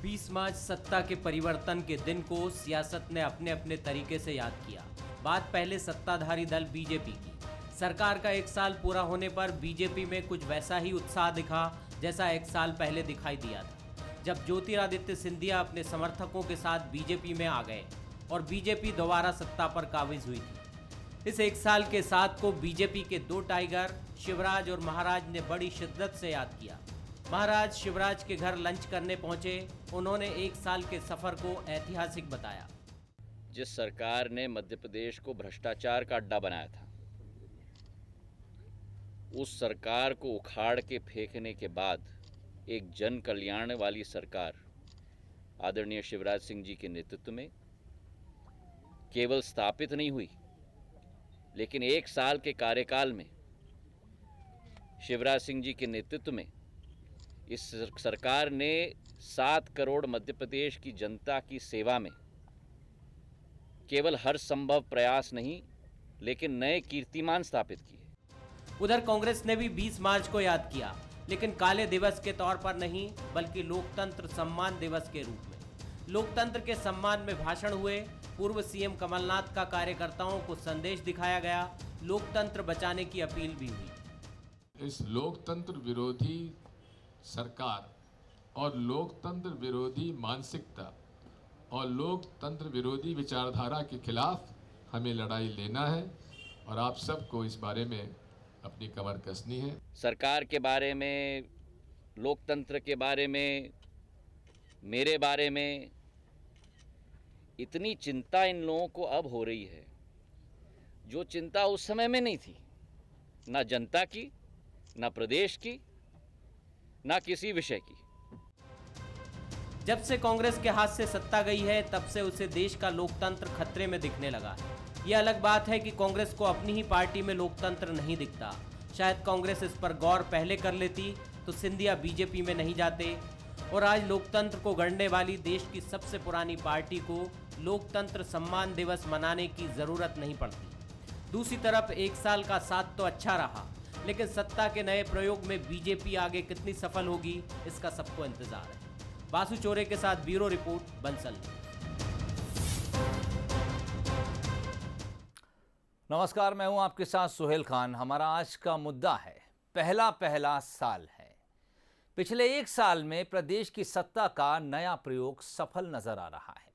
20 मार्च सत्ता के परिवर्तन के दिन को सियासत ने अपने अपने तरीके से याद किया। बात पहले सत्ताधारी दल बीजेपी की। सरकार का एक साल पूरा होने पर बीजेपी में कुछ वैसा ही उत्साह दिखा जैसा एक साल पहले दिखाई दिया था, जब ज्योतिरादित्य सिंधिया अपने समर्थकों के साथ बीजेपी में आ गए और बीजेपी दोबारा सत्ता पर काबिज हुई थी। इस एक साल के साथ को बीजेपी के दो टाइगर शिवराज और महाराज ने बड़ी शिद्दत से याद किया। महाराज शिवराज के घर लंच करने पहुंचे। उन्होंने एक साल के सफर को ऐतिहासिक बताया। जिस सरकार ने मध्य प्रदेश को भ्रष्टाचार का अड्डा बनाया था, उस सरकार को उखाड़ के फेंकने के बाद एक जन कल्याण वाली सरकार आदरणीय शिवराज सिंह जी के नेतृत्व में केवल स्थापित नहीं हुई, लेकिन एक साल के कार्यकाल में शिवराज सिंह जी के नेतृत्व में इस सरकार ने 7 करोड़ मध्य प्रदेश की जनता की सेवा में केवल हर संभव प्रयास नहीं, लेकिन नए कीर्तिमान स्थापित किए। उधर कांग्रेस ने भी 20 मार्च को याद किया, लेकिन काले दिवस के तौर पर नहीं, बल्कि लोकतंत्र सम्मान दिवस के रूप में। लोकतंत्र के सम्मान में भाषण हुए। पूर्व सीएम कमलनाथ का कार्यकर्ताओं को संदेश दिखाया गया। लोकतंत्र बचाने की अपील भी हुई। इस लोकतंत्र विरोधी सरकार और लोकतंत्र विरोधी मानसिकता और लोकतंत्र विरोधी विचारधारा के खिलाफ हमें लड़ाई लेना है और आप सबको इस बारे में अपनी कमर कसनी है। सरकार के बारे में, लोकतंत्र के बारे में, मेरे बारे में इतनी चिंता इन लोगों को अब हो रही है जो चिंता उस समय में नहीं थी, ना जनता की, ना प्रदेश की, ना किसी विषय की। जब से कांग्रेस के हाथ से सत्ता गई है, तब से उसे देश का लोकतंत्र खतरे में दिखने लगा है। यह अलग बात है कि कांग्रेस को अपनी ही पार्टी में लोकतंत्र नहीं दिखता। शायद कांग्रेस इस पर गौर पहले कर लेती तो सिंधिया बीजेपी में नहीं जाते और आज लोकतंत्र को गढ़ने वाली देश की सबसे पुरानी पार्टी को लोकतंत्र सम्मान दिवस मनाने की जरूरत नहीं पड़ती। दूसरी तरफ एक साल का साथ तो अच्छा रहा, लेकिन सत्ता के नए प्रयोग में बीजेपी आगे कितनी सफल होगी, इसका सबको इंतजार है। बासु चोरे के साथ ब्यूरो रिपोर्ट, बंसल। नमस्कार, मैं हूं आपके साथ सुहेल खान। हमारा आज का मुद्दा है पहला साल है। पिछले एक साल में प्रदेश की सत्ता का नया प्रयोग सफल नजर आ रहा है,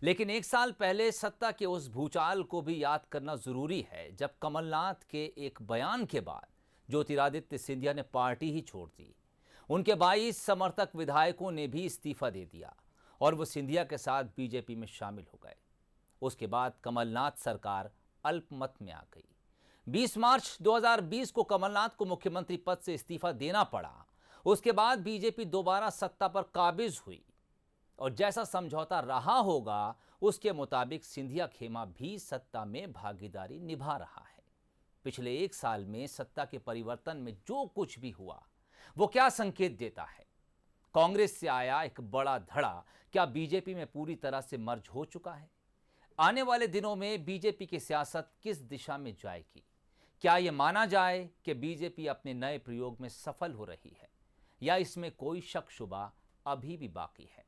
लेकिन एक साल पहले सत्ता के उस भूचाल को भी याद करना जरूरी है जब कमलनाथ के एक बयान के बाद ज्योतिरादित्य सिंधिया ने पार्टी ही छोड़ दी। उनके 22 समर्थक विधायकों ने भी इस्तीफा दे दिया और वो सिंधिया के साथ बीजेपी में शामिल हो गए। उसके बाद कमलनाथ सरकार अल्पमत में आ गई। 20 मार्च 2020 को कमलनाथ को मुख्यमंत्री पद से इस्तीफा देना पड़ा। उसके बाद बीजेपी दोबारा सत्ता पर काबिज हुई और जैसा समझौता रहा होगा उसके मुताबिक सिंधिया खेमा भी सत्ता में भागीदारी निभा रहा है। पिछले एक साल में सत्ता के परिवर्तन में जो कुछ भी हुआ वो क्या संकेत देता है? कांग्रेस से आया एक बड़ा धड़ा क्या बीजेपी में पूरी तरह से मर्ज हो चुका है? आने वाले दिनों में बीजेपी की सियासत किस दिशा में जाएगी? क्या यह माना जाए कि बीजेपी अपने नए प्रयोग में सफल हो रही है या इसमें कोई शक शुबा अभी भी बाकी है?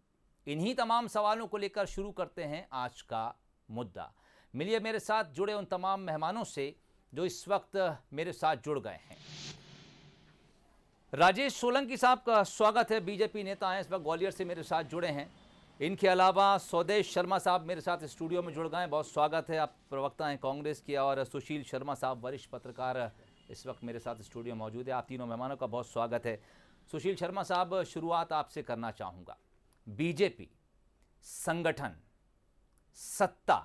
इन्हीं तमाम सवालों को लेकर शुरू करते हैं आज का मुद्दा। मिलिए मेरे साथ जुड़े उन तमाम मेहमानों से जो इस वक्त मेरे साथ जुड़ गए हैं। राजेश सोलंकी साहब का स्वागत है, बीजेपी नेता हैं, इस वक्त ग्वालियर से मेरे साथ जुड़े हैं। इनके अलावा स्वदेश शर्मा साहब मेरे साथ स्टूडियो में जुड़ गए हैं, बहुत स्वागत है, आप प्रवक्ता हैं कांग्रेस के। और सुशील शर्मा साहब वरिष्ठ पत्रकार इस वक्त मेरे साथ स्टूडियो में मौजूद है। आप तीनों मेहमानों का बहुत स्वागत है। सुशील शर्मा साहब, शुरुआत आपसे करना चाहूँगा। बीजेपी, संगठन, सत्ता,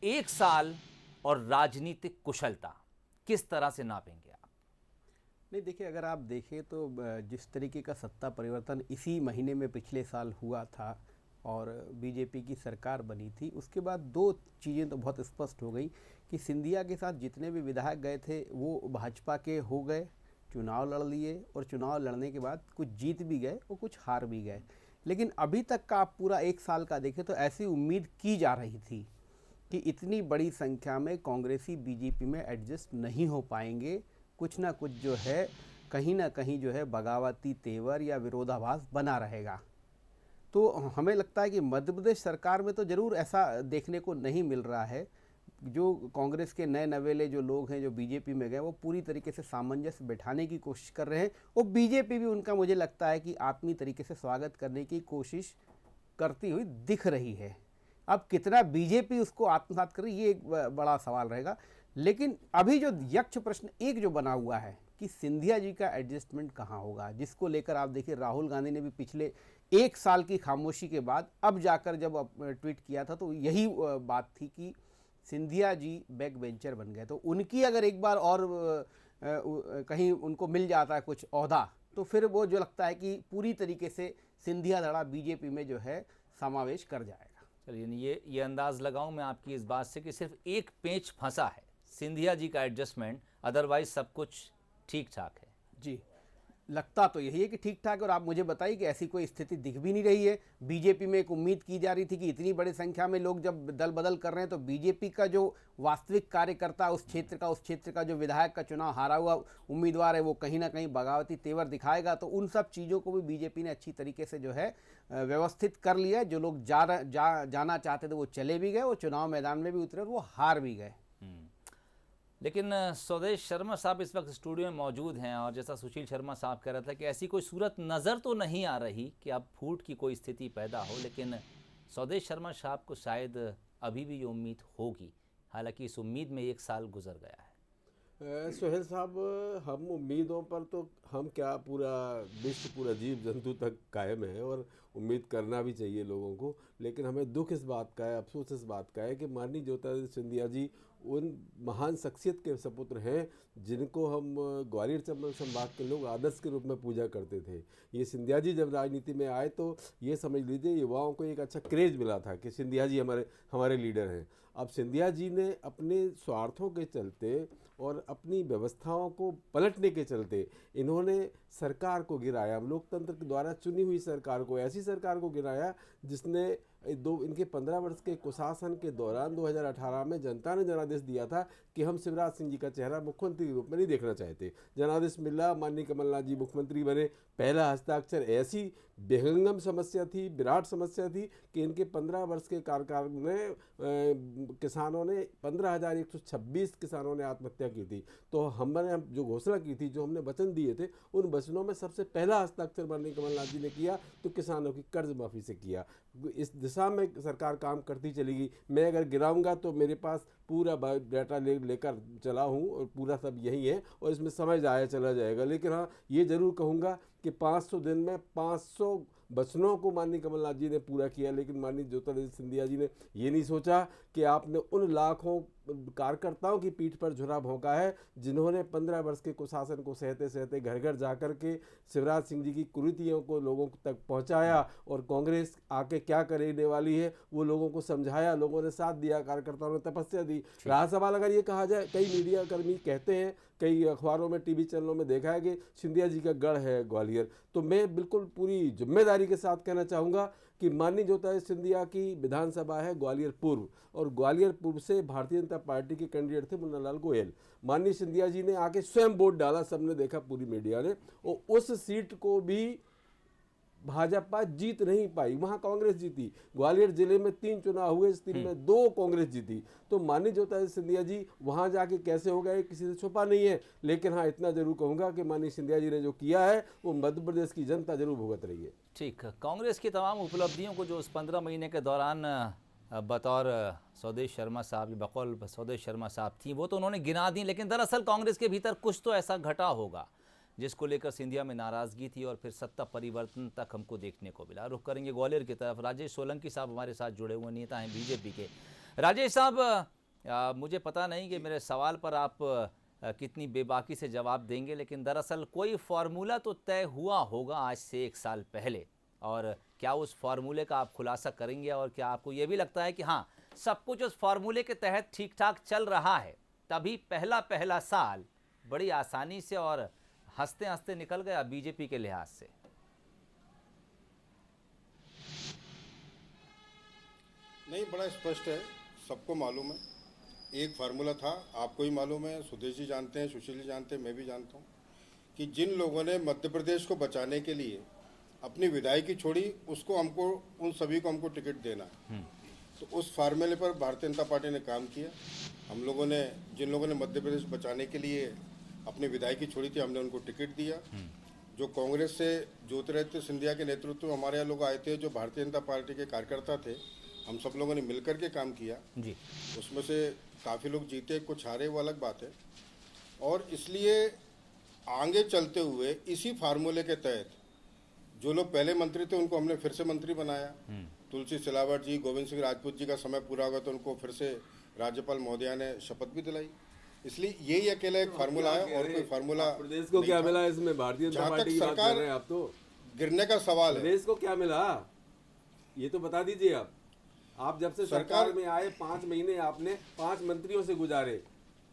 एक साल और राजनीतिक कुशलता किस तरह से नापेंगे आप? नहीं, देखिए, अगर आप देखें तो जिस तरीके का सत्ता परिवर्तन इसी महीने में पिछले साल हुआ था और बीजेपी की सरकार बनी थी, उसके बाद दो चीज़ें तो बहुत स्पष्ट हो गई कि सिंधिया के साथ जितने भी विधायक गए थे वो भाजपा के हो गए, चुनाव लड़ लिए और चुनाव लड़ने के बाद कुछ जीत भी गए और कुछ हार भी गए। लेकिन अभी तक का आप पूरा एक साल का देखें तो ऐसी उम्मीद की जा रही थी कि इतनी बड़ी संख्या में कांग्रेसी बीजेपी में एडजस्ट नहीं हो पाएंगे। कुछ ना कुछ जो है कहीं ना कहीं जो है बगावती तेवर या विरोधाभास बना रहेगा। तो हमें लगता है कि मध्य प्रदेश सरकार में तो ज़रूर ऐसा देखने को नहीं मिल रहा है। जो कांग्रेस के नए नवेले जो लोग हैं जो बीजेपी में गए, वो पूरी तरीके से सामंजस्य बैठाने की कोशिश कर रहे हैं, और बीजेपी भी उनका मुझे लगता है कि आत्मीय तरीके से स्वागत करने की कोशिश करती हुई दिख रही है। अब कितना बीजेपी उसको आत्मसात कर रही है, ये एक बड़ा सवाल रहेगा। लेकिन अभी जो यक्ष प्रश्न एक जो बना हुआ है कि सिंधिया जी का एडजस्टमेंट कहाँ होगा, जिसको लेकर आप देखिए राहुल गांधी ने भी पिछले 1 साल की खामोशी के बाद अब जाकर जब ट्वीट किया था तो यही बात थी कि सिंधिया जी बैक बेंचर बन गए। तो उनकी अगर एक बार और कहीं उनको मिल जाता है कुछ ओहदा, तो फिर वो जो लगता है कि पूरी तरीके से सिंधिया धड़ा बीजेपी में जो है समावेश कर जाएगा। चलिए, ये अंदाज लगाऊं मैं आपकी इस बात से कि सिर्फ एक पेंच फंसा है, सिंधिया जी का एडजस्टमेंट, अदरवाइज सब कुछ ठीक ठाक है। जी, लगता तो यही है कि ठीक ठाक। और आप मुझे बताइए कि ऐसी कोई स्थिति दिख भी नहीं रही है। बीजेपी में एक उम्मीद की जा रही थी कि इतनी बड़ी संख्या में लोग जब दल बदल कर रहे हैं तो बीजेपी का जो वास्तविक कार्यकर्ता उस क्षेत्र का जो विधायक का चुनाव हारा हुआ उम्मीदवार है, वो कहीं ना कहीं बगावती तेवर दिखाएगा। तो उन सब चीज़ों को भी बीजेपी ने अच्छी तरीके से जो है व्यवस्थित कर लिया है। जो लोग जाना चाहते थे वो चले भी गए, वो चुनाव मैदान में भी उतरे और वो हार भी गए। लेकिन स्वदेश शर्मा साहब इस वक्त स्टूडियो में मौजूद हैं, और जैसा सुशील शर्मा साहब कह रहा था कि ऐसी कोई सूरत नज़र तो नहीं आ रही कि अब फूट की कोई स्थिति पैदा हो, लेकिन स्वदेश शर्मा साहब को शायद अभी भी ये उम्मीद होगी, हालांकि इस उम्मीद में 1 साल गुजर गया है। सोहेल साहब, हम उम्मीदों पर तो हम क्या, पूरा विश्व, पूरा जीव जंतु तक कायम है और उम्मीद करना भी चाहिए लोगों को। लेकिन हमें दुख इस बात का है, अफसोस इस बात का है कि माननीय ज्योतिरादित्य सिंधिया जी उन महान शख्सियत के सपुत्र हैं जिनको हम ग्वालियर चंबल संभाग के लोग आदर्श के रूप में पूजा करते थे। ये सिंधिया जी जब राजनीति में आए तो ये समझ लीजिए युवाओं को एक अच्छा क्रेज मिला था कि सिंधिया जी हमारे लीडर हैं। अब सिंधिया जी ने अपने स्वार्थों के चलते और अपनी व्यवस्थाओं को पलटने के चलते इन्होंने सरकार को गिराया, लोकतंत्र के द्वारा चुनी हुई सरकार को, ऐसी सरकार को गिराया जिसने इनके 15 वर्ष के कुशासन के दौरान 2018 में जनता ने जनादेश दिया था कि हम शिवराज सिंह जी का चेहरा मुख्यमंत्री के रूप में नहीं देखना चाहते। जनादेश मिला, माननीय कमलनाथ जी मुख्यमंत्री बने। पहला हस्ताक्षर ऐसी बेहंगम समस्या थी, विराट समस्या थी कि इनके 15 वर्ष के कार्यकाल में किसानों ने 15,126 किसानों ने आत्महत्या की थी। तो हमने जो घोषणा की थी, जो हमने वचन दिए थे, उन वचनों में सबसे पहला हस्ताक्षर माननीय कमलनाथ जी ने किया तो किसानों की कर्ज माफ़ी से किया। इस दिशा में सरकार काम करती चलेगी। मैं अगर गिराऊंगा तो मेरे पास पूरा डाटा लेकर चला हूँ और पूरा सब यही है और इसमें समय जाया चला जाएगा। लेकिन हाँ, ये ज़रूर कहूँगा कि 500 दिन में 500 वचनों को माननीय कमलनाथ जी ने पूरा किया। लेकिन माननीय ज्योतिरादित्य सिंधिया जी ने ये नहीं सोचा कि आपने उन लाखों कार्यकर्ताओं की पीठ पर झुरा भोंका है जिन्होंने 15 वर्ष के कुशासन को सहते सहते घर घर जाकर के शिवराज सिंह जी की कुरीतियों को लोगों तक पहुंचाया और कांग्रेस आके क्या करने वाली है वो लोगों को समझाया। लोगों ने साथ दिया, कार्यकर्ताओं ने तपस्या दी। रहा सवाल अगर ये कहा जाए, कई मीडिया कर्मी कहते हैं, कई अखबारों में, टीवी चैनलों में देखा है कि सिंधिया जी का गढ़ है ग्वालियर, तो मैं बिल्कुल पूरी जिम्मेदारी के साथ कहना चाहूँगा कि माननीय ज्योतिरादित्य सिंधिया की विधानसभा है ग्वालियर पूर्व, और ग्वालियर पूर्व से भारतीय जनता पार्टी के कैंडिडेट थे मुन्नालाल गोयल। माननीय सिंधिया जी ने आके स्वयं वोट डाला, सबने देखा, पूरी मीडिया ने, और उस सीट को भी भाजपा जीत नहीं पाई, वहाँ कांग्रेस जीती। ग्वालियर जिले में 3 चुनाव हुए, इस 3 में 2 कांग्रेस जीती। तो माननीय ज्योतिरादित्य सिंधिया जी वहाँ जाके कैसे हो गए किसी से छुपा नहीं है। लेकिन हाँ, इतना जरूर कहूँगा कि माननीय सिंधिया जी ने जो किया है वो मध्य प्रदेश की जनता जरूर भुगत रही है। ठीक, कांग्रेस की तमाम उपलब्धियों को जो उस 15 महीने के दौरान बतौर स्वदेश शर्मा साहब, बकौल स्वदेश शर्मा साहब थी, वो तो उन्होंने गिना दी, लेकिन दरअसल कांग्रेस के भीतर कुछ तो ऐसा घटा होगा जिसको लेकर सिंधिया में नाराज़गी थी और फिर सत्ता परिवर्तन तक हमको देखने को मिला। रुख करेंगे ग्वालियर की तरफ। राजेश सोलंकी साहब हमारे साथ जुड़े हुए नेता हैं बीजेपी के। राजेश साहब, मुझे पता नहीं कि मेरे सवाल पर आप कितनी बेबाकी से जवाब देंगे, लेकिन दरअसल कोई फार्मूला तो तय हुआ होगा आज से 1 साल पहले, और क्या उस फार्मूले का आप खुलासा करेंगे? और क्या आपको ये भी लगता है कि हाँ, सब कुछ उस फार्मूले के तहत ठीक ठाक चल रहा है, तभी पहला साल बड़ी आसानी से और हंसते हंसते निकल गया बीजेपी के लिहाज से? नहीं, बड़ा स्पष्ट है, सबको मालूम है। एक फार्मूला था, आपको ही मालूम है, सुदेश जी जानते हैं, सुशील जी जानते हैं, मैं भी जानता हूँ कि जिन लोगों ने मध्य प्रदेश को बचाने के लिए अपनी विधायकी छोड़ी, उसको हमको उन सभी को हमको टिकट देना है। तो उस फार्मूले पर भारतीय जनता पार्टी ने काम किया। हम लोगों ने, जिन लोगों ने मध्य प्रदेश बचाने के लिए अपनी विधायकी छोड़ी थी, हमने उनको टिकट दिया। जो कांग्रेस से ज्योतिरादित्य सिंधिया के नेतृत्व में हमारे यहाँ लोग आए थे, जो भारतीय जनता पार्टी के कार्यकर्ता थे, हम सब लोगों ने मिलकर के काम किया जी। उसमें से काफ़ी लोग जीते, कुछ हारे, वो अलग बात है। और इसलिए आगे चलते हुए इसी फार्मूले के तहत जो लोग पहले मंत्री थे उनको हमने फिर से मंत्री बनाया। तुलसी सिलावट जी, गोविंद सिंह राजपूत जी का समय पूरा होगा तो उनको फिर से राज्यपाल महोदया ने शपथ भी दिलाई। इसलिए यही अकेला एक फार्मूला है और कोई फार्मूला प्रदेश को क्या मिला इसमें? भारतीय जनता पार्टी की बात कर रहे हैं आप, तो गिरने का सवाल है। प्रदेश को क्या मिला ये तो बता दीजिए आप जब से सरकार में आए 5 महीने आपने 5 मंत्रियों से गुजारे,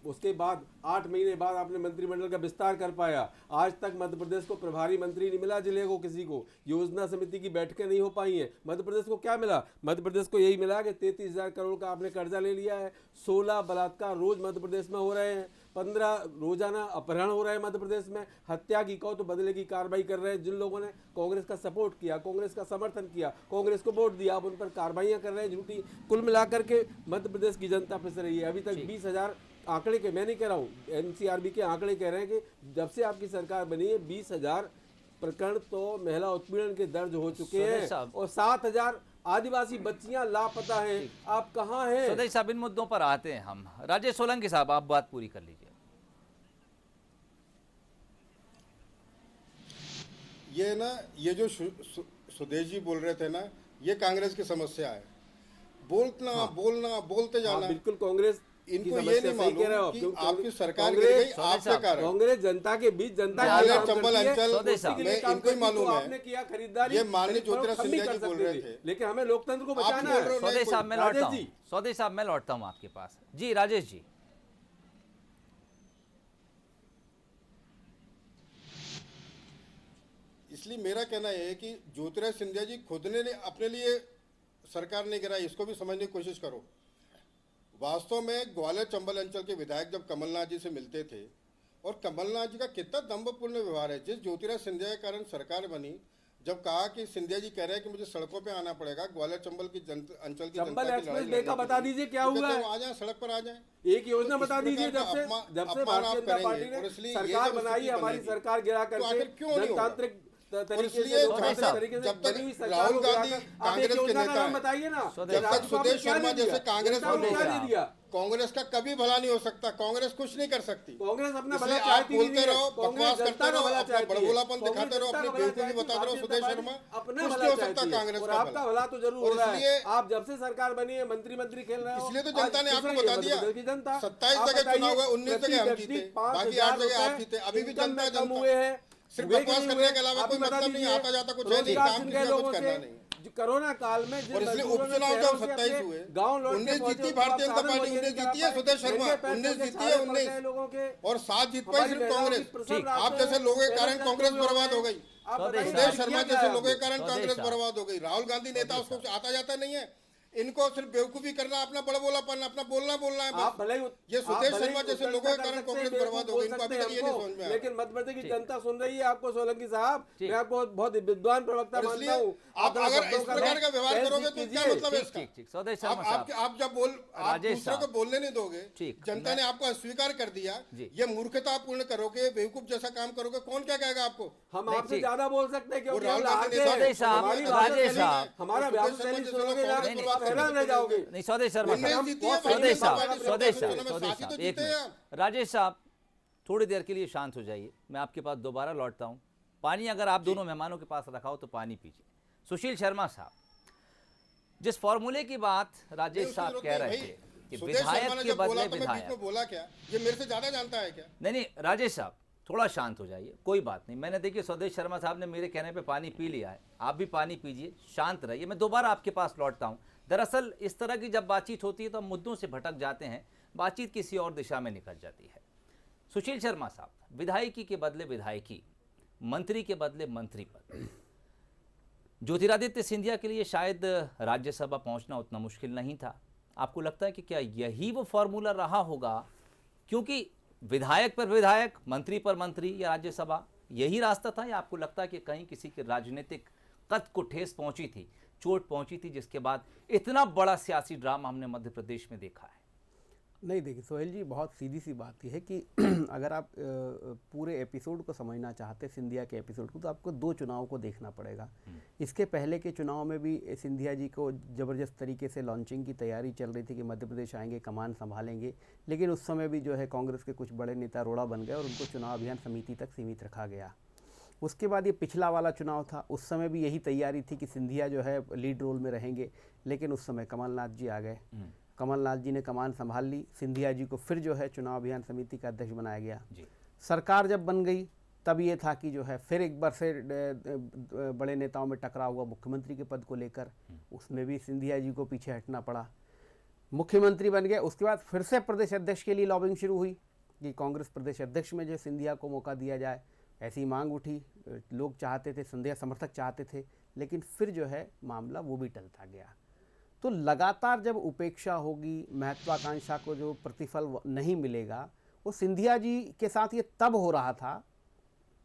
उसके बाद 8 महीने बाद आपने मंत्रिमंडल का विस्तार कर पाया। आज तक मध्य प्रदेश को प्रभारी मंत्री नहीं मिला, जिले को किसी को योजना समिति की बैठकें नहीं हो पाई हैं। मध्य प्रदेश को क्या मिला? मध्य प्रदेश को यही मिला कि 33,000 करोड़ का आपने कर्जा ले लिया है। 16 बलात्कार रोज मध्य प्रदेश में हो रहे हैं, 15 रोजाना अपहरण हो रहे हैं मध्य प्रदेश में। हत्या की कहो तो बदले की कार्रवाई कर रहे हैं। जिन लोगों ने कांग्रेस का सपोर्ट किया, कांग्रेस का समर्थन किया, कांग्रेस को वोट दिया, अब उन पर कार्रवाइयां कर रहे हैं झूठी। कुल मिलाकर के मध्य प्रदेश की जनता पिस रही है। अभी तक 20,000 आंकड़े के, मैं नहीं कह रहा हूँ, एनसीआरबी के आंकड़े कह रहे हैं कि जब से आपकी सरकार बनी है 20,000 प्रकरण तो महिला उत्पीड़न के दर्ज हो चुके हैं और 7,000 आदिवासी बच्चियां लापता हैं। आप कहाँ हैं? स्वदेशी साहब, इन मुद्दों पर आते हैं हम। राजेश सोलंकी साहब, आप बात पूरी कर लीजिए। ये ना, ये जो सुदेश जी बोल रहे थे ना, ये कांग्रेस की समस्या है। बोलना बोलना बोलते जाना। बिल्कुल कांग्रेस इनको ये नहीं मालूम कि आपकी सरकार गिर गई आपके कारण। कांग्रेस जनता के बीच, जनता चंबल अंचल में इनको ही मालूम है। आपने किया खरीदारी, ये माननीय ज्योतिरादित्य सिंधिया जी बोल रहे थे, लेकिन हमें लोकतंत्र को बचाना है। स्वदेश साहब मैं लौटता हूं, स्वदेश साहब मैं लौटता हूं आपके पास। जी राजेश जी। इसलिए मेरा कहना है कि ज्योतिरादित्य सिंधिया जी खुद ने अपने लिए सरकार नहीं गिराई, इसको भी समझने की कोशिश करो। वास्तव में ग्वालियर चंबल अंचल के विधायक जब कमलनाथ जी से मिलते थे, और कमलनाथ जी का कितना दम्भपूर्ण व्यवहार है। जिस ज्योतिरादित्य सिंधिया के कारण सरकार बनी, जब कहा कि सिंधिया जी कह रहे हैं कि मुझे सड़कों पे आना पड़ेगा, ग्वालियर चंबल की अंचल की चंबल एक्सप्रेस वे का बता दीजिए क्या हुआ है? आ जाए, सड़क पर आ जाए, एक योजना बता दीजिए। जब से भारतीय जनता पार्टी ने सरकार बनाई, हमारी सरकार गिरा करके जनतांत्रिक तरीके से जब तक राहुल गांधी कांग्रेस के नेता बताइए ना, जब तक सुदेश शर्मा जैसे कांग्रेस को कांग्रेस का कभी भला नहीं हो सकता। कांग्रेस कुछ नहीं कर सकती। कांग्रेस अपना भला आप बोलते रहो, बकवास करते रहो, अपना बड़बोलापन दिखाते रहो, अपनी बेवकूफी बताते रहो। सुदेश शर्मा अपना कुछ नहीं हो सकता कांग्रेस का। आपका भला तो जरूर हो रहा है। आप जब से सरकार बनी है मंत्री खेल रहे हो, इसलिए तो जनता ने आपको बता दिया। 27 जगह चुनाव हुआ, 19 जगह हम जीते, बाकी 8 जगह आप जीते। अभी भी जनता हुए हैं, सिर्फ बकवास करने के अलावा कोई मतलब नहीं, आता जाता कुछ है नहीं, काम किसी का कुछ करना नहीं। कोरोना काल में और इसलिए उपचुनाव जब 27 हुए, 19 जीती भारतीय जनता पार्टी, 19 जीती है सुदेश शर्मा, 19 जीती है 19 और 7 जीत पाई सिर्फ कांग्रेस। आप जैसे लोगों के कारण कांग्रेस बर्बाद हो गई, सुदेश शर्मा जैसे लोगों के कारण कांग्रेस बर्बाद हो गई। राहुल गांधी नेता, उसको आता जाता नहीं है। इनको सिर्फ बेवकूफी करना, अपना बड़बोलापन, अपना बोलना है बस। ये सुदेश शर्मा जैसे लोगों के कारण कांग्रेस बर्बाद हो गई, इनको अभी तक ये नहीं समझ में आया। लेकिन मध्य प्रदेश की जनता सुन रही है आपको सोलंकी साहब। मैं आपको बहुत विद्वान प्रवक्ता मानता हूँ। आप अगर इस प्रकार का व्यवहार करोगे तो क्या मतलब है इसका? आप जब आप दूसरों को बोलने नहीं दोगे, जनता ने आपको अस्वीकार कर दिया, ये मूर्खतापूर्ण करोगे, बेवकूफ जैसा काम करोगे, कौन क्या कहेगा आपको? हम आपसे ज्यादा बोल सकते हैं क्योंकि हमारा जाओगे नहीं। स्वदेश शर्मा राजेश साहब, थोड़ी देर के लिए शांत हो जाइए, मैं आपके पास दोबारा लौटता हूं। पानी अगर आप दोनों मेहमानों के पास रखा हो तो पानी पीजिए। सुशील शर्मा साहब, जिस फॉर्मूले की बात राजेश साहब कह रहे थे कि विधायक के बदले विधायक, बोला क्या? ये मेरे से ज्यादा जानता है क्या? नहीं राजेश साहब, थोड़ा शांत हो जाइए, कोई बात नहीं। मैंने देखिए स्वदेश शर्मा साहब ने मेरे कहने पे पानी पी लिया है, आप भी पानी पीजिए, शांत रहिए। मैं दोबारा आपके पास लौटता हूं। दरअसल इस तरह की जब बातचीत होती है तो हम मुद्दों से भटक जाते हैं, बातचीत किसी और दिशा में निकल जाती है। सुशील शर्मा साहब, विधायकी के बदले विधायकी, मंत्री के बदले मंत्री पद। ज्योतिरादित्य सिंधिया के लिए शायद राज्यसभा पहुंचना उतना मुश्किल नहीं था। आपको लगता है कि क्या यही वो फॉर्मूला रहा होगा? क्योंकि विधायक पर विधायक, मंत्री पर मंत्री या राज्यसभा, यही रास्ता था, या आपको लगता है कि कहीं किसी के राजनीतिक कद को ठेस पहुंची थी, चोट पहुंची थी, जिसके बाद इतना बड़ा सियासी ड्रामा हमने मध्य प्रदेश में देखा है? नहीं, देखिए सोहेल जी, बहुत सीधी सी बात यह है कि अगर आप पूरे एपिसोड को समझना चाहते हैं, सिंधिया के एपिसोड को, तो आपको 2 चुनाव को देखना पड़ेगा। इसके पहले के चुनाव में भी सिंधिया जी को ज़बरदस्त तरीके से लॉन्चिंग की तैयारी चल रही थी कि मध्य प्रदेश आएंगे, कमान संभालेंगे, लेकिन उस समय भी जो है कांग्रेस के कुछ बड़े नेता रोड़ा बन गए और उनको चुनाव अभियान समिति तक सीमित रखा गया। उसके बाद ये पिछला वाला चुनाव था, उस समय भी यही तैयारी थी कि सिंधिया जो है लीड रोल में रहेंगे, लेकिन उस समय कमलनाथ जी आ गए। कमलनाथ जी ने कमान संभाल ली, सिंधिया जी को फिर जो है चुनाव अभियान समिति का अध्यक्ष बनाया गया। सरकार जब बन गई तब ये था कि जो है फिर एक बार से बड़े नेताओं में टकराव हुआ मुख्यमंत्री के पद को लेकर, उसमें भी सिंधिया जी को पीछे हटना पड़ा। मुख्यमंत्री बन गए, उसके बाद फिर से प्रदेश अध्यक्ष के लिए लॉबिंग शुरू हुई कि कांग्रेस प्रदेश अध्यक्ष में जो सिंधिया को मौका दिया जाए, ऐसी मांग उठी, लोग चाहते थे, सिंधिया समर्थक चाहते थे, लेकिन फिर जो है मामला वो भी टलता गया। तो लगातार जब उपेक्षा होगी, महत्वाकांक्षा को जो प्रतिफल नहीं मिलेगा, वो सिंधिया जी के साथ ये तब हो रहा था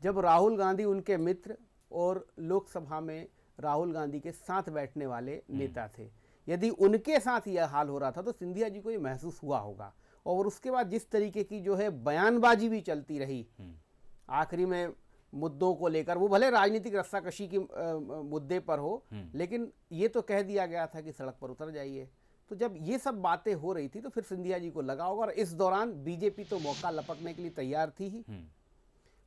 जब राहुल गांधी उनके मित्र और लोकसभा में राहुल गांधी के साथ बैठने वाले नेता थे। यदि उनके साथ यह हाल हो रहा था तो सिंधिया जी को ये महसूस हुआ होगा। और उसके बाद जिस तरीके की जो है बयानबाजी भी चलती रही आखिरी में मुद्दों को लेकर, वो भले राजनीतिक रस्साकशी की मुद्दे पर हो, लेकिन ये तो कह दिया गया था कि सड़क पर उतर जाइए। तो जब ये सब बातें हो रही थी तो फिर सिंधिया जी को लगा होगा, और इस दौरान बीजेपी तो मौका लपकने के लिए तैयार थी ही।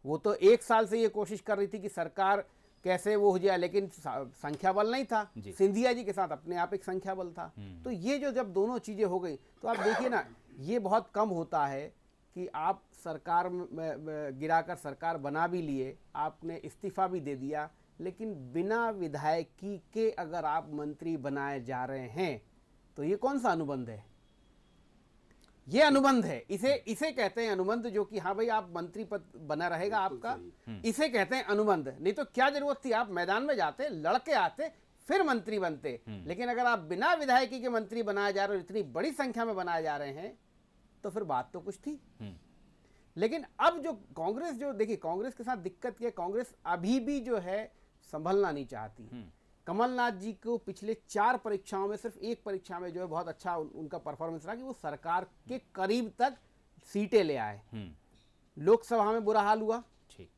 वो तो 1 साल से ये कोशिश कर रही थी कि सरकार कैसे वो हो जाए, लेकिन संख्या बल नहीं था। सिंधिया जी के साथ अपने आप एक संख्या बल था। तो ये जो जब दोनों चीजें हो गई तो आप देखिए ना, ये बहुत कम होता है कि आप सरकार में गिराकर सरकार बना भी लिए, आपने इस्तीफा भी दे दिया, लेकिन बिना विधायकी के अगर आप मंत्री बनाए जा रहे हैं तो ये कौन सा अनुबंध है? ये अनुबंध है, इसे कहते हैं अनुबंध, जो कि हाँ भाई आप मंत्री पद बना रहेगा आपका, इसे कहते हैं अनुबंध। नहीं तो क्या जरूरत थी, आप मैदान में जाते, लड़के आते, फिर मंत्री बनते। लेकिन अगर आप बिना विधायकी के मंत्री बनाए जा रहे हो, इतनी बड़ी संख्या में बनाए जा रहे हैं, तो फिर बात तो कुछ थी। लेकिन अब जो कांग्रेस, जो देखिए कांग्रेस के साथ दिक्कत क्या है, कांग्रेस अभी भी जो है संभलना नहीं चाहती। कमलनाथ जी को पिछले 4 परीक्षाओं में सिर्फ एक परीक्षा में जो है बहुत अच्छा उनका परफॉर्मेंस रहा कि वो सरकार के करीब तक सीटें ले आए। लोकसभा में बुरा हाल हुआ, ठीक,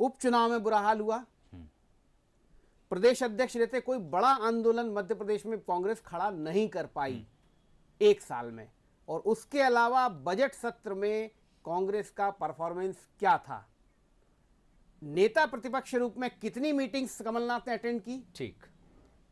उपचुनाव में बुरा हाल हुआ, प्रदेश अध्यक्ष रहते कोई बड़ा आंदोलन मध्य प्रदेश में कांग्रेस खड़ा नहीं कर पाई 1 साल में। और उसके अलावा बजट सत्र में कांग्रेस का परफॉर्मेंस क्या था, नेता प्रतिपक्ष रूप में कितनी मीटिंग्स कमलनाथ ने अटेंड की, ठीक,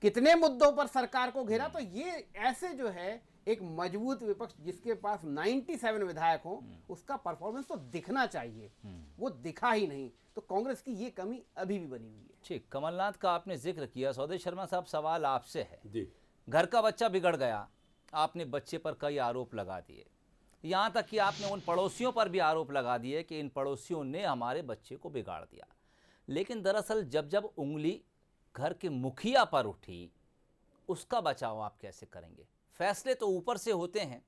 कितने मुद्दों पर सरकार को घेरा। तो ये ऐसे जो है एक मजबूत विपक्ष जिसके पास 97 विधायक हो, उसका परफॉर्मेंस तो दिखना चाहिए, वो दिखा ही नहीं। तो कांग्रेस की ये कमी अभी भी बनी हुई है। ठीक, कमलनाथ का आपने जिक्र किया, सौदेव शर्मा साहब सवाल आपसे है जी। घर का बच्चा बिगड़ गया, आपने बच्चे पर कई आरोप लगा दिए, यहाँ तक कि आपने उन पड़ोसियों पर भी आरोप लगा दिए कि इन पड़ोसियों ने हमारे बच्चे को बिगाड़ दिया। लेकिन दरअसल जब जब उंगली घर के मुखिया पर उठी, उसका बचाव आप कैसे करेंगे? फैसले तो ऊपर से होते हैं,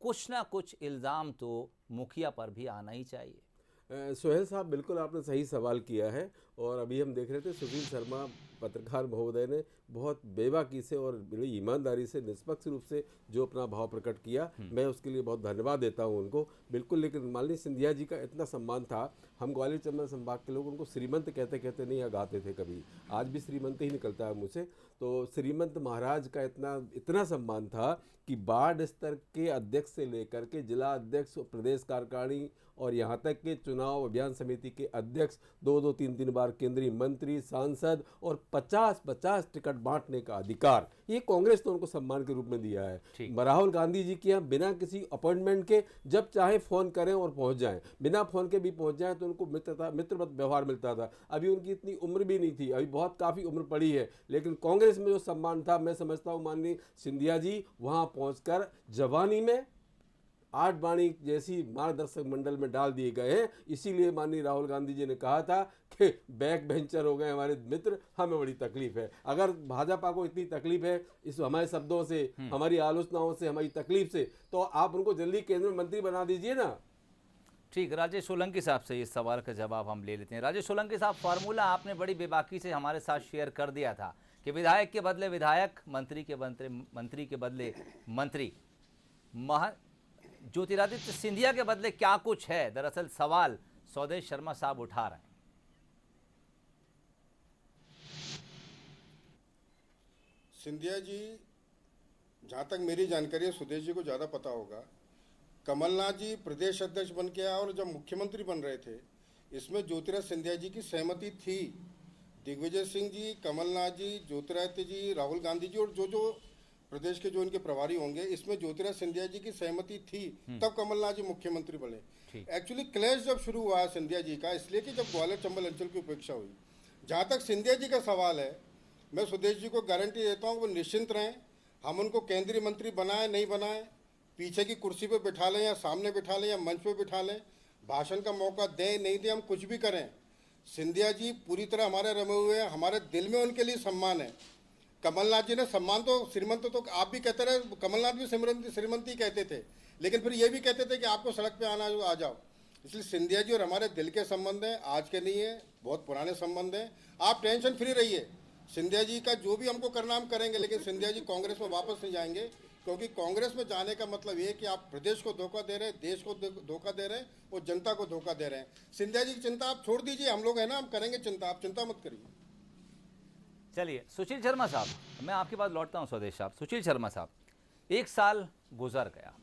कुछ ना कुछ इल्ज़ाम तो मुखिया पर भी आना ही चाहिए। सोहेल साहब, बिल्कुल आपने सही सवाल किया है। और अभी हम देख रहे थे सुशील शर्मा पत्रकार महोदय ने बहुत बेबाकी से और बड़ी ईमानदारी से, निष्पक्ष रूप से जो अपना भाव प्रकट किया, मैं उसके लिए बहुत धन्यवाद देता हूं उनको, बिल्कुल। लेकिन माननीय सिंधिया जी का इतना सम्मान था, हम ग्वालियर चंबल संभाग के लोग उनको श्रीमंत कहते कहते नहीं आगाते थे कभी, आज भी श्रीमंत ही निकलता है मुझसे। तो श्रीमंत महाराज का इतना सम्मान था कि वार्ड स्तर के अध्यक्ष से लेकर के जिला अध्यक्ष, प्रदेश कार्यकारिणी और यहाँ तक के चुनाव अभियान समिति के अध्यक्ष, 2-2, 3-3 बार केंद्रीय मंत्री, सांसद और 50-50 टिकट बांटने का अधिकार, ये कांग्रेस ने उनको सम्मान के रूप में दिया है। राहुल गांधी जी के यहाँ बिना किसी अपॉइंटमेंट के जब चाहे फोन करें और पहुंच जाएं, बिना फोन के भी पहुंच जाएं, तो उनको मित्रवत व्यवहार मिलता था। अभी उनकी इतनी उम्र भी नहीं थी, अभी बहुत काफ़ी उम्र पड़ी है, लेकिन कांग्रेस में जो सम्मान था, मैं समझता हूँ माननीय सिंधिया जी वहाँ पहुँचकर जवानी में 8 वाणी जैसी मार्गदर्शक मंडल में डाल दिए गए हैं। इसीलिए माननीय राहुल गांधी जी ने कहा था कि बैक बेंचर हो गए हमारे मित्र, हमें बड़ी तकलीफ है। अगर भाजपा को इतनी तकलीफ है इस हमारे शब्दों से, हमारी आलोचनाओं से, हमारी तकलीफ से, तो आप उनको जल्दी केंद्र मंत्री बना दीजिए ना। ठीक, राजेश सोलंकी साहब से इस सवाल का जवाब हम ले लेते हैं। राजेश सोलंकी साहब, फार्मूला आपने बड़ी बेबाकी से हमारे साथ शेयर कर दिया था कि विधायक के बदले विधायक, मंत्री के बदले मंत्री, ज्योतिरादित्य सिंधिया के बदले क्या कुछ है। दरअसल सवाल स्वदेश शर्मा साहब उठा रहे हैं। सिंधिया जी, जहाँ तक मेरी जानकारी है, सुदेश जी को ज़्यादा पता होगा, कमलनाथ जी प्रदेश अध्यक्ष बन के आए और जब मुख्यमंत्री बन रहे थे, इसमें ज्योतिरादित्य सिंधिया जी की सहमति थी। दिग्विजय सिंह जी, कमलनाथ जी, ज्योतिरादित्य जी, राहुल गांधी जी और जो प्रदेश के जो इनके प्रभारी होंगे, इसमें ज्योतिरादित्य सिंधिया जी की सहमति थी, तब कमलनाथ जी मुख्यमंत्री बने। एक्चुअली क्लैश जब शुरू हुआ सिंधिया जी का, इसलिए कि जब ग्वालियर चंबल अंचल की उपेक्षा हुई। जहाँ तक सिंधिया जी का सवाल है, मैं सुदेश जी को गारंटी देता हूँ वो निश्चिंत रहें। हम उनको केंद्रीय मंत्री बनाए नहीं बनाए, पीछे की कुर्सी पे बिठा लें या सामने बिठा लें या मंच पे बिठा लें, भाषण का मौका दें नहीं दें, हम कुछ भी करें, सिंधिया जी पूरी तरह हमारे रमे हुए हैं। हमारे दिल में उनके लिए सम्मान है। कमलनाथ जी ने सम्मान तो श्रीमंत तो आप भी कहते रहे, कमलनाथ भी श्रीमंती कहते थे, लेकिन फिर ये भी कहते थे कि आपको सड़क पे आना आ जाओ। इसलिए सिंधिया जी और हमारे दिल के संबंध हैं, आज के नहीं है, बहुत पुराने संबंध हैं। आप टेंशन फ्री रहिए, सिंधिया जी का जो भी हमको करना हम करेंगे, लेकिन सिंधिया जी कांग्रेस में वापस नहीं जाएंगे, क्योंकि कांग्रेस में जाने का मतलब ये है कि आप प्रदेश को धोखा दे रहे हैं, देश को धोखा दे रहे हैं और जनता को धोखा दे रहे हैं। सिंधिया जी की चिंता आप छोड़ दीजिए, हम लोग हैं ना, हम करेंगे चिंता, आप चिंता मत करिए। चलिए सुशील शर्मा साहब, मैं आपके पास लौटता हूं। स्वदेश साहब, सुशील शर्मा साहब, 1 साल गुजर गया,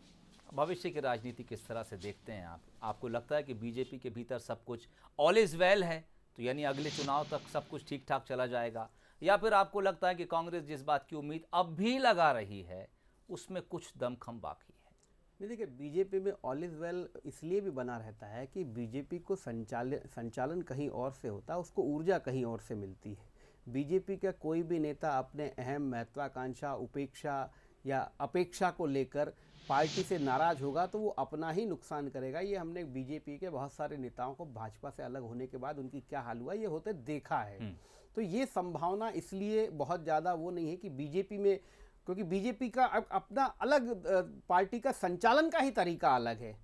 भविष्य की राजनीति किस तरह से देखते हैं आप? आपको लगता है कि बीजेपी के भीतर सब कुछ ऑल इज वेल है, तो यानी अगले चुनाव तक सब कुछ ठीक ठाक चला जाएगा, या फिर आपको लगता है कि कांग्रेस जिस बात की उम्मीद अब भी लगा रही है उसमें कुछ दमखम बाकी है? नहीं, देखिए, बीजेपी में ऑल इज वेल इसलिए भी बना रहता है कि बीजेपी को संचालन कहीं और से होता है, उसको ऊर्जा कहीं और से मिलती है। बीजेपी का कोई भी नेता अपने अहम महत्वाकांक्षा, उपेक्षा या अपेक्षा को लेकर पार्टी से नाराज होगा तो वो अपना ही नुकसान करेगा। ये हमने बीजेपी के बहुत सारे नेताओं को भाजपा से अलग होने के बाद उनकी क्या हाल हुआ ये होते देखा है। तो ये संभावना इसलिए बहुत ज़्यादा वो नहीं है कि बीजेपी में, क्योंकि बीजेपी का अपना अलग पार्टी का संचालन का ही तरीका अलग है।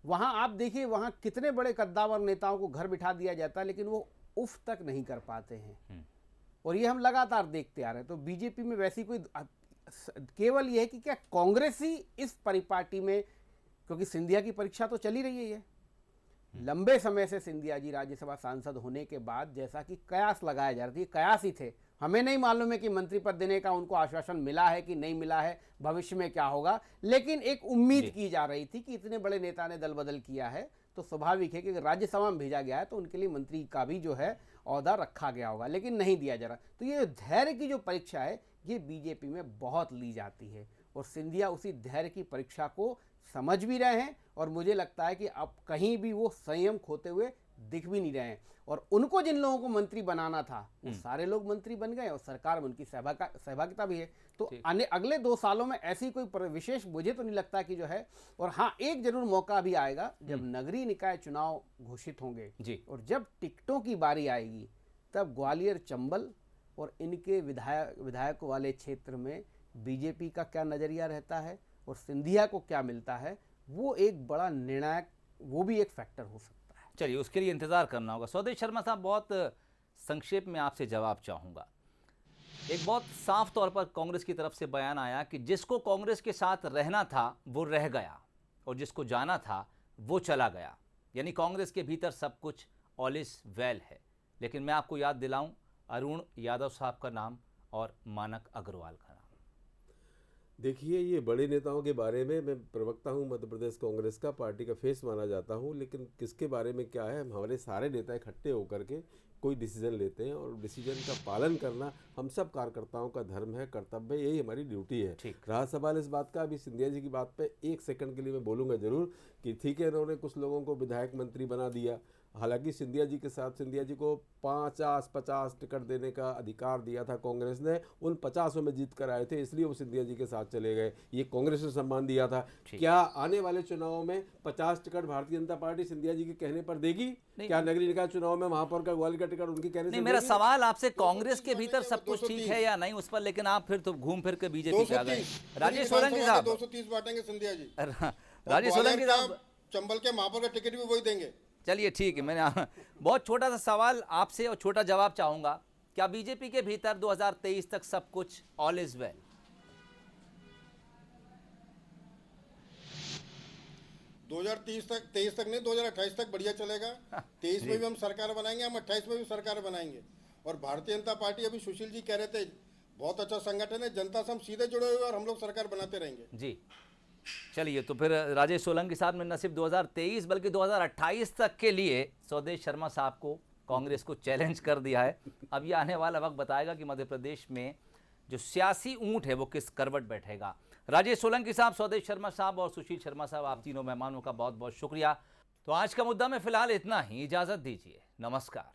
वहाँ आप देखिए, वहाँ कितने बड़े कद्दावर नेताओं को घर बिठा दिया जाता है, लेकिन वो उफ तक नहीं कर पाते हैं, और ये हम लगातार देखते आ रहे हैं। तो बीजेपी में वैसी कोई, केवल ये है कि क्या कांग्रेस ही इस परिपाटी में, क्योंकि सिंधिया की परीक्षा तो चली रही है, ये लंबे समय से सिंधिया जी राज्यसभा सांसद होने के बाद जैसा कि कयास लगाया जा रहा था, कयास ही थे, हमें नहीं मालूम है कि मंत्री पद देने का उनको आश्वासन मिला है कि नहीं मिला है, भविष्य में क्या होगा, लेकिन एक उम्मीद की जा रही थी कि इतने बड़े नेता ने दल बदल किया है तो स्वाभाविक है कि राज्यसभा में भेजा गया है तो उनके लिए मंत्री का भी जो है औहदा रखा गया होगा, लेकिन नहीं दिया जा रहा। तो ये धैर्य की जो परीक्षा है ये बीजेपी में बहुत ली जाती है, और सिंधिया उसी धैर्य की परीक्षा को समझ भी रहे हैं, और मुझे लगता है कि अब कहीं भी वो संयम खोते हुए दिख भी नहीं रहे हैं। और उनको जिन लोगों को मंत्री बनाना था वो सारे लोग मंत्री बन गए, और सरकार में उनकी सहभागिता भी है। तो अगले 2 सालों में ऐसी कोई विशेष मुझे तो नहीं लगता कि जो है, और हाँ, एक जरूर मौका भी आएगा जब नगरीय निकाय चुनाव घोषित होंगे जी, और जब टिकटों की बारी आएगी तब ग्वालियर चंबल और इनके विधायकों वाले क्षेत्र में बीजेपी का क्या नज़रिया रहता है और सिंधिया को क्या मिलता है, वो एक बड़ा निर्णायक, वो भी एक फैक्टर हो सकता है। चलिए, उसके लिए इंतजार करना होगा। स्वदेश शर्मा साहब, बहुत संक्षेप में आपसे जवाब चाहूँगा। एक बहुत साफ तौर पर कांग्रेस की तरफ से बयान आया कि जिसको कांग्रेस के साथ रहना था वो रह गया, और जिसको जाना था वो चला गया, यानी कांग्रेस के भीतर सब कुछ ऑल इज वेल है। लेकिन मैं आपको याद दिलाऊं, अरुण यादव साहब का नाम और मानक अग्रवाल का नाम। देखिए, ये बड़े नेताओं के बारे में, मैं प्रवक्ता हूँ मध्य प्रदेश कांग्रेस का, पार्टी का फेस माना जाता हूँ, लेकिन किसके बारे में क्या है, हमारे सारे नेता इकट्ठे होकर के कोई डिसीजन लेते हैं, और डिसीजन का पालन करना हम सब कार्यकर्ताओं का धर्म है, कर्तव्य है, यही हमारी ड्यूटी है। रहा सवाल इस बात का, अभी सिंधिया जी की बात पे 1 सेकंड के लिए मैं बोलूँगा जरूर कि ठीक है, इन्होंने कुछ लोगों को विधायक मंत्री बना दिया, हालांकि सिंधिया जी के साथ सिंधिया जी को 50-50 टिकट देने का अधिकार दिया था कांग्रेस ने, उन 50 में जीत कर आए थे, इसलिए वो सिंधिया जी के साथ चले गए, ये कांग्रेस ने सम्मान दिया था। क्या आने वाले चुनाव में 50 टिकट भारतीय जनता पार्टी सिंधिया जी के कहने पर देगी? क्या नगरीय निकाय चुनाव में महापौर का ग्वालियर का टिकट उनके कहने से? मेरा सवाल आपसे, कांग्रेस के भीतर सब कुछ ठीक है या नहीं उस पर, लेकिन आप फिर तो घूम फिर के बीजेपी पे आ गए। राजेश सोलंकी साहब, 230 बांटेंगे सिंधिया जी। राजेश सोलंकी साहब, चंबल के महापौर का टिकट भी वही देंगे। चलिए ठीक है, मैंने बहुत छोटा सा सवाल आपसे और छोटा जवाब चाहूंगा। क्या बीजेपी के भीतर 2023 तक सब कुछ ऑल इज वेल? 2023 तक नहीं, 2028 तक बढ़िया चलेगा। 23 में भी हम सरकार बनाएंगे, हम 28 में भी सरकार बनाएंगे। और भारतीय जनता पार्टी, अभी सुशील जी कह रहे थे, बहुत अच्छा संगठन है, जनता से हम सीधे जुड़े हुए और हम लोग सरकार बनाते रहेंगे जी। चलिए, तो फिर राजेश सोलंकी साहब ने न सिर्फ 2023 बल्कि 2028 तक के लिए स्वदेश शर्मा साहब को, कांग्रेस को चैलेंज कर दिया है। अब ये आने वाला वक्त बताएगा कि मध्य प्रदेश में जो सियासी ऊंट है वो किस करवट बैठेगा। राजेश सोलंकी साहब, स्वदेश शर्मा साहब और सुशील शर्मा साहब, आप तीनों मेहमानों का बहुत बहुत शुक्रिया। तो आज का मुद्दा में फिलहाल इतना ही, इजाजत दीजिए, नमस्कार।